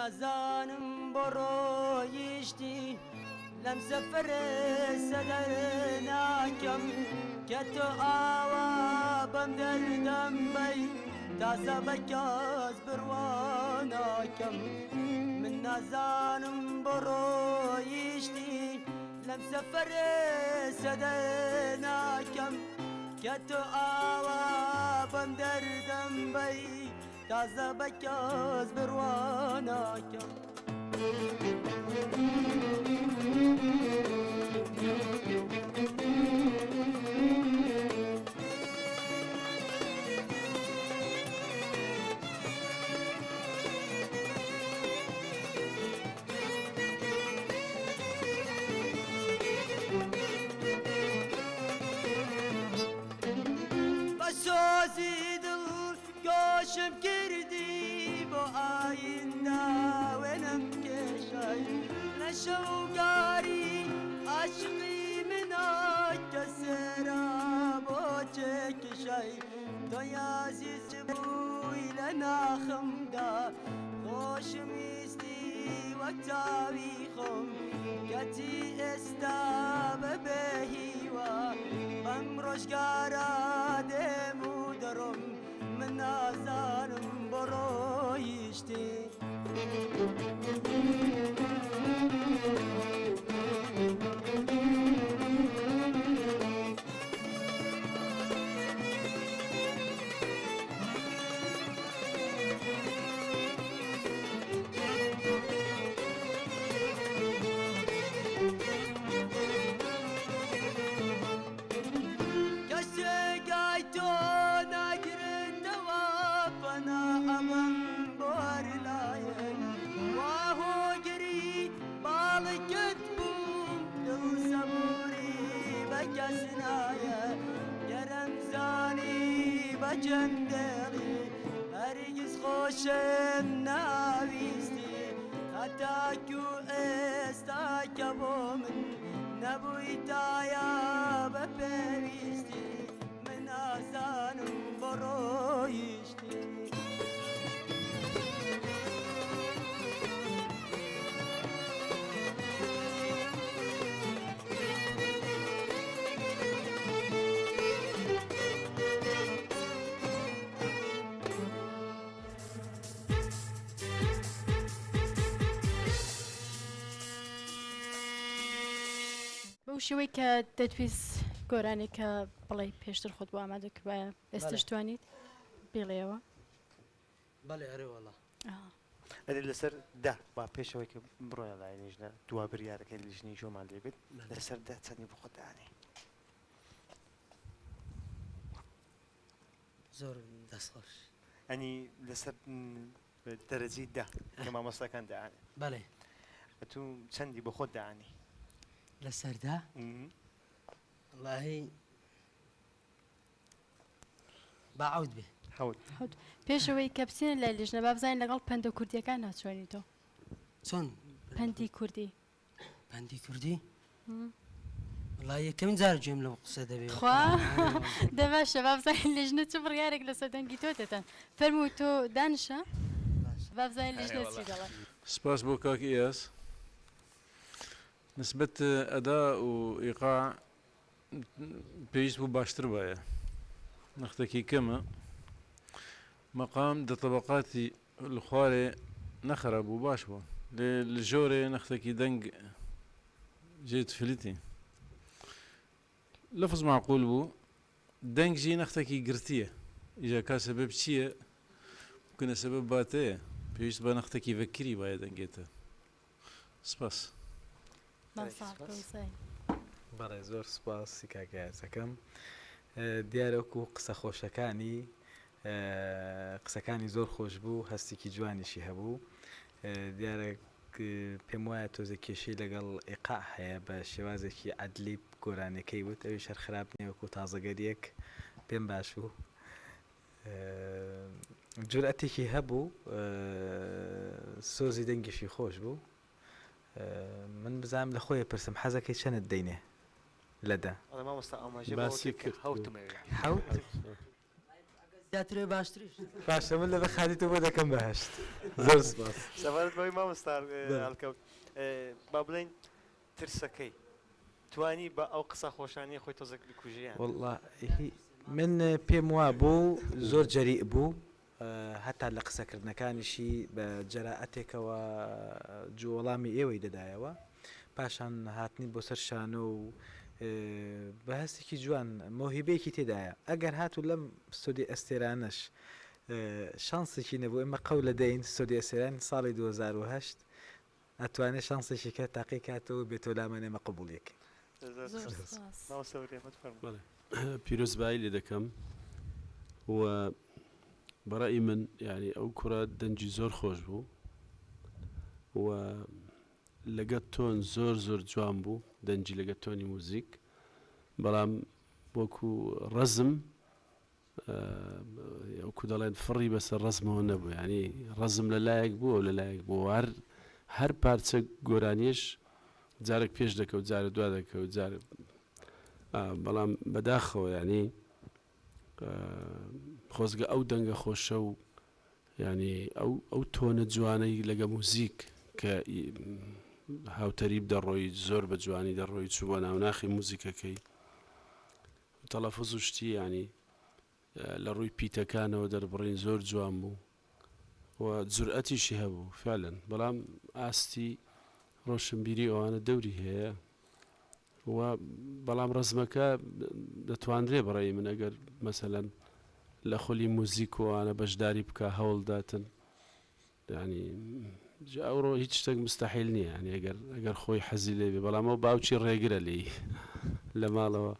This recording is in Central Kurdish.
نازانم برويشتي لم سفر سدرناكم كتو آوا بمدردم بي تازه بكاز برواناكم من نازانم برويشتي لم سفر سدرناكم كتو آوا بمدردم بي تازه بكاز برواناكم بسوزي دل قوشم كردي بو آيندا وينم كشاي نشوقاري عشقي منك كسرا بو كشاي تو يازيز بوي لنا خمدا خوشم يستي وقتاوي خم كتي استاب بهيوا امروش قارا دمو درم من نازانم برويشتي جندري هرگز خوشم نویستی حتی که استاکبو من نبوی تایا بپیویستی من آزانم برویشتی شوي كتدويز قراني كبلاي بيشتر خد وعمدك باستشتوانيت بيليوا بله اره والله هذه لسر ده با بيشوي كبروي على عينيجنا دوا بريارك اللي جني جو مع اللي بيت لسر ده تاني بخد يعني زور دستخوش يعني لسر درجي ده كما مصر كان ده يعني بله تو تندي بخد يعني لسر ده والله بعود به حود پێشەوەی کە بچینە لای لێژنە با بزانین لەگەڵ پەندە کوردیەکان ناچوانیتەوە چۆن پەندی کوردی پەندی کوردی والله یەکەمین جار گوێم لەو قسە دەبێت خوا دەباشە با بزانین لێژنە چ بڕیارێک لەسەر دەنگی تۆ دێتەن فەرمووی تۆ دانیشە با بزانین لێژنە چی دەڵێن سپاس بۆ کاک ئیاس نسبة أداء وإيقاع بيجيس بو باشتر بايا نختكي كما مقام دا طبقاتي الخواري نخرب وباشبو للجوري نختكي دنق جيت فلتي لفظ معقول بو دنق جي نختكي قرتية إذا كان سبب شيء ممكن سبب باتية بيجيس با نختكي فكري بايا دنقيته سپاس بەڵێ زۆر سوپاسی کاکایەکەم دیارەکو قسە خۆشەکانی قسەکانی زۆر خۆش بوو هەستێکی جوانیشی هەبوو دیارە پێم وایە تۆزە کێشەی لەگەڵ ئیقاع هەیە بە شێوازێکی عەدلی گۆرانەکەی وت ئەوی شەر خراپ نییە وەکو تازەگەریەک پێم باش بوو جورئەتێکی هەبوو سۆزی دەنگیشی خۆش بوو من بزانم لە خۆی پرسم حەزەکەی چەندت دەینێ لەدا باسی کرد حەوت زیاتر باشتریش باشە من لە بەخادیتەوە بۆ دەکەم بەهشت زۆر سپاس سەبارەت بەوەی مامۆستا هەڵکەوت با بڵێن ترسەکەی توانی بە ئەو قسە خۆشانی خۆی تۆزێک بکوژیان والله من پێم وا بوو زۆر جەریء بوو هەتا لە قسەکردنەکانیشی بە جەراعەتێکەوە جووەڵامی ئێوەی دەدایەوە پاشان هاتنی بۆ سەر شانە و بە هەستێکی جوان مۆهیبەیەکی تێدایە ئەگەر هاتوو لەم سودی ئەستێرانش شانسێکی نەبوو ئێمە قەول لە دەین سودی ئەستێران ساڵی 2010 ئەتوانێت شانسێکی کە تاقی کاتەوە بێتۆ لامەنێمە قبوڵیەکە پیرۆزبایی لێ دەکەم و بەڕای من یعنی ئەو کوڕە دەنجی زۆر خۆش بوو و لەگەت تۆن زۆر زۆر جوان بوو دەنجی لەگەت تۆنی موزیک بەڵام وەکو ڕزم وەکو دەڵێن فڕی بەسەر ڕزمەوە نەبوو ینی ڕزم لە لایەک بوو و لە لایەک بوو هەر پارچە گۆرانیش جارێک پێش دەکەوت جارە دوا دەکەوت جارە بەڵام بەداخەوە ینی خۆزگە ئەو دەنگە خۆشە و ینی ئەو تۆنە جوانەی لەگە موزیک کە هاوتەریب دەڕۆی زۆر بە جوانی دەڕۆی چووە ناوناخی موزیکەکەی تەلەفوز و شتی ینی لە ڕووی پیتەکانەوە دەربڕین زۆر جوان بوو و جورئەتیشی هەبوو فعلەن بەڵام ئاستی ڕۆشنبیری ئەوانە دەوری هەیە و بەڵام ڕزمەکە دەتوانرێ بەڕێی من ئەگەر مەسەلەن لە خۆلی موزیک وانە بەشداری بکە هەوڵداتن ینی ئەوڕۆ هیچ شتێک مستەحیل نییە ینی ئەگەر خۆی حەزی لێبێ بەڵام ئەو باوکی ڕێگرە لێی لە ماڵەوە